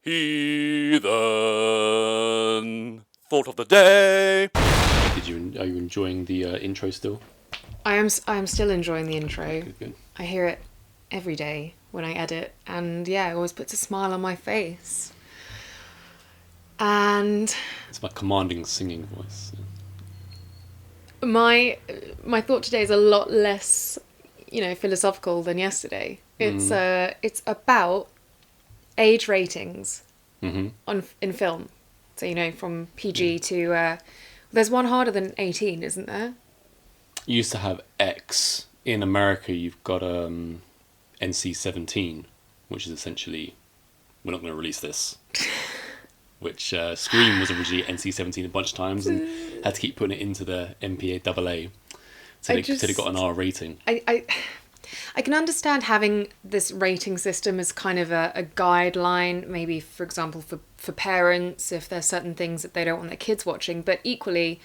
Heathen thought of the day. Are you enjoying the intro still? I am still enjoying the intro. Good. I hear it every day when I edit, and yeah, it always puts a smile on my face. And It's my commanding singing voice. my thought today is a lot less, philosophical than yesterday. It's about age ratings in film. So from PG to there's one harder than 18, isn't there? You used to have X. In America, you've got NC-17, which is essentially, we're not going to release this. Which Scream was originally NC-17 a bunch of times and had to keep putting it into the MPAA till it got an R rating. I can understand having this rating system as kind of a guideline, maybe, for example, for parents, if there's certain things that they don't want their kids watching. But equally,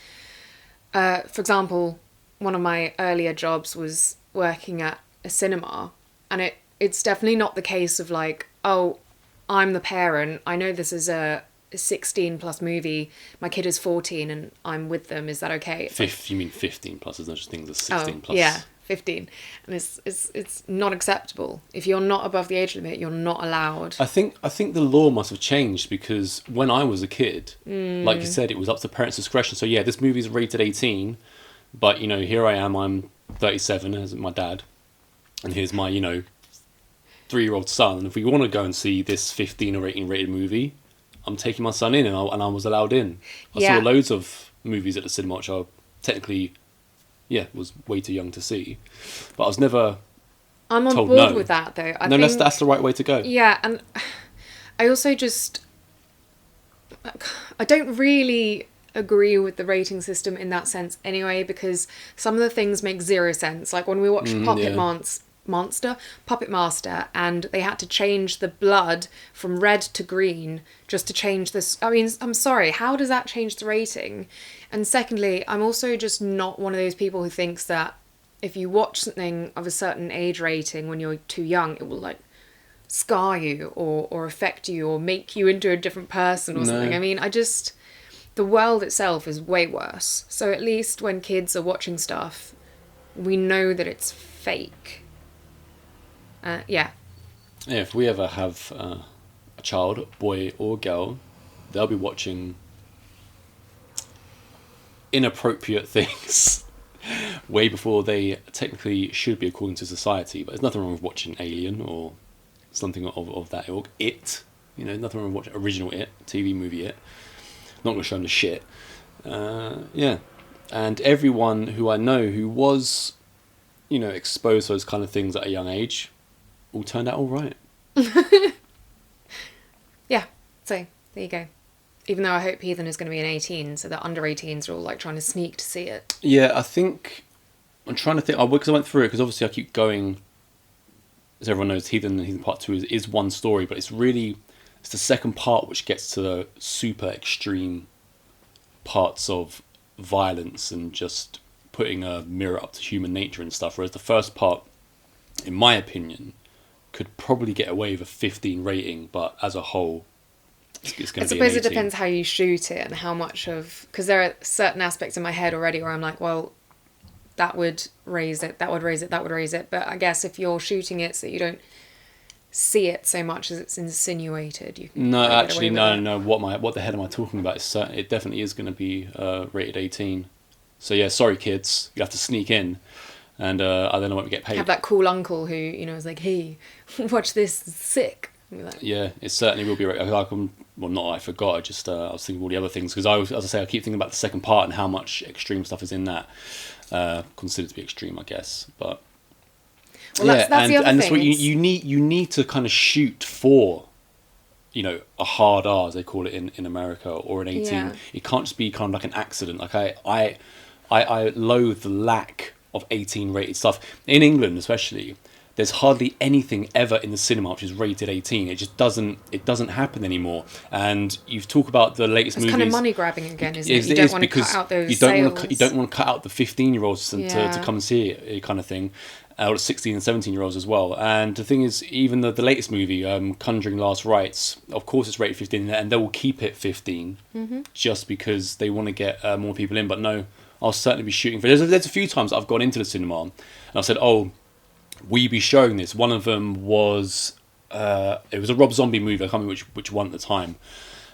for example, one of my earlier jobs was working at a cinema, and it's definitely not the case of like, oh, I'm the parent, I know this is a 16 plus movie, my kid is 14 and I'm with them, is that okay? You mean 15 plus? There's no such thing as 16 plus. Yeah, 15, and it's not acceptable. If you're not above the age limit, you're not allowed. I think the law must have changed, because when I was a kid, like you said, it was up to parents' discretion. So yeah, this movie's rated 18, but here I am, I'm 37 as my dad, and here's my 3-year-old son, and if we want to go and see this 15 or 18 rated movie, I'm taking my son in, and I was allowed in. I saw loads of movies at the cinema which I technically, was way too young to see, but I was never. I'm on told board no. with that, though. I think think that's the right way to go. Yeah, and I also I don't really agree with the rating system in that sense anyway, because some of the things make zero sense. Like when we watched Puppet Master, and they had to change the blood from red to green just to change this. I mean, I'm sorry, how does that change the rating? And secondly, I'm also just not one of those people who thinks that if you watch something of a certain age rating when you're too young, it will like scar you or affect you or make you into a different person or something. I mean, the world itself is way worse. So at least when kids are watching stuff, we know that it's fake. Yeah, if we ever have a child, boy or girl, they'll be watching inappropriate things way before they technically should be according to society. But there's nothing wrong with watching Alien or something of that ilk. It, nothing wrong with watching original It, TV movie It. Not going to show them the shit. And everyone who I know who was, exposed to those kind of things at a young age, all turned out all right. Yeah, so there you go. Even though I hope Heathen is going to be an 18, so that under 18s are all like trying to sneak to see it. Yeah, I think I'm trying to think. Because I went through it, because obviously I keep going. As everyone knows, Heathen and Heathen Part 2 is one story, but it's the second part which gets to the super extreme parts of violence and just putting a mirror up to human nature and stuff. Whereas the first part, in my opinion, could probably get away with a 15 rating, but as a whole, it's going to be an 18. I suppose it depends how you shoot it and how much of... Because there are certain aspects in my head already where I'm like, well, that would raise it, that would raise it, that would raise it. But I guess if you're shooting it so you don't see it so much as it's insinuated, you can... No, actually, no. What the hell am I talking about? It definitely is going to be rated 18. So yeah, sorry kids, you have to sneak in. And I don't know what we get paid. Have that cool uncle who, is like, hey, watch this, it's sick. Like, yeah, it certainly will be. I forgot. I was thinking of all the other things, because as I say, I keep thinking about the second part and how much extreme stuff is in that. Considered to be extreme, I guess. But well, that's the other thing. And that's what you need to kind of shoot for, a hard R, as they call it in America, or an 18. Yeah. It can't just be kind of like an accident. Like I loathe the lack of 18 rated stuff in England, especially. There's hardly anything ever in the cinema which is rated 18. It just doesn't happen anymore. And you've talked about the latest movies. It's kind of money grabbing again, isn't it? You It don't is, want to because cut out those you don't want to cut out the 15-year-olds to come and see it, kind of thing. or 16 and 17-year-olds as well. And the thing is, even the latest movie, Conjuring Last Rites, of course it's rated 15, and they will keep it 15 just because they want to get more people in. But no, I'll certainly be shooting for it. There's a few times I've gone into the cinema and I've said, oh, will you be showing this? One of them was, it was a Rob Zombie movie, I can't remember which one at the time.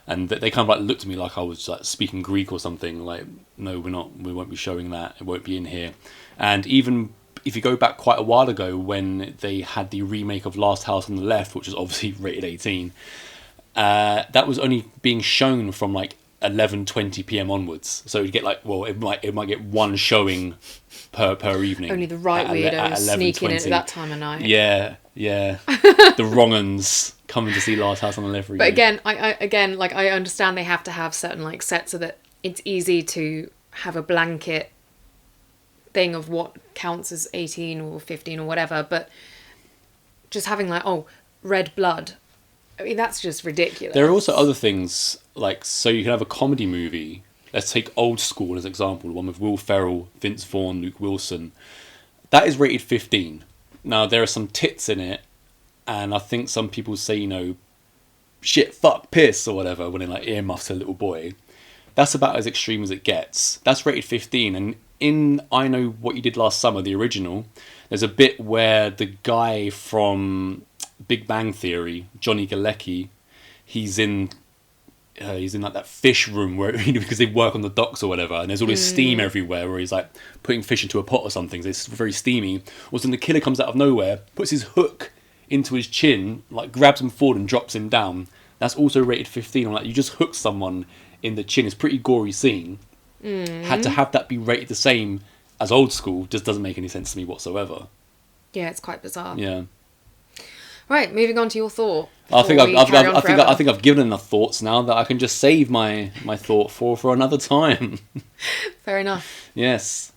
And they kind of like looked at me like I was like speaking Greek or something. Like, no, we won't be showing that. It won't be in here. And even if you go back quite a while ago when they had the remake of Last House on the Left, which was obviously rated 18, that was only being shown from like 11:20 p.m. onwards. So you'd get like, well, it might get one showing per evening. Only the right weirdos sneaking in at that time of night. Yeah. The wrong uns coming to see Last House on the Left. But again, I understand they have to have certain like sets so that it's easy to have a blanket thing of what counts as 18 or 15 or whatever, but just having like, oh, red blood, I mean, that's just ridiculous. There are also other things, like, so you can have a comedy movie. Let's take Old School as an example, the one with Will Ferrell, Vince Vaughn, Luke Wilson. That is rated 15. Now, there are some tits in it, and I think some people say, you know, shit, fuck, piss, or whatever, when they like earmuffs a little boy. That's about as extreme as it gets. That's rated 15, and in I Know What You Did Last Summer, the original, there's a bit where the guy from Big Bang Theory, Johnny Galecki, he's in like that fish room where because they work on the docks or whatever, and there's all this steam everywhere where he's like putting fish into a pot or something. So it's very steamy. All of a sudden the killer comes out of nowhere, puts his hook into his chin, like grabs him forward and drops him down. That's also rated 15. I'm like, you just hook someone in the chin. It's a pretty gory scene. Had to have that be rated the same as Old School just doesn't make any sense to me whatsoever. Yeah, it's quite bizarre. Yeah. Right, moving on to your thought. I think I've given enough thoughts now that I can just save my thought for another time. Fair enough. Yes.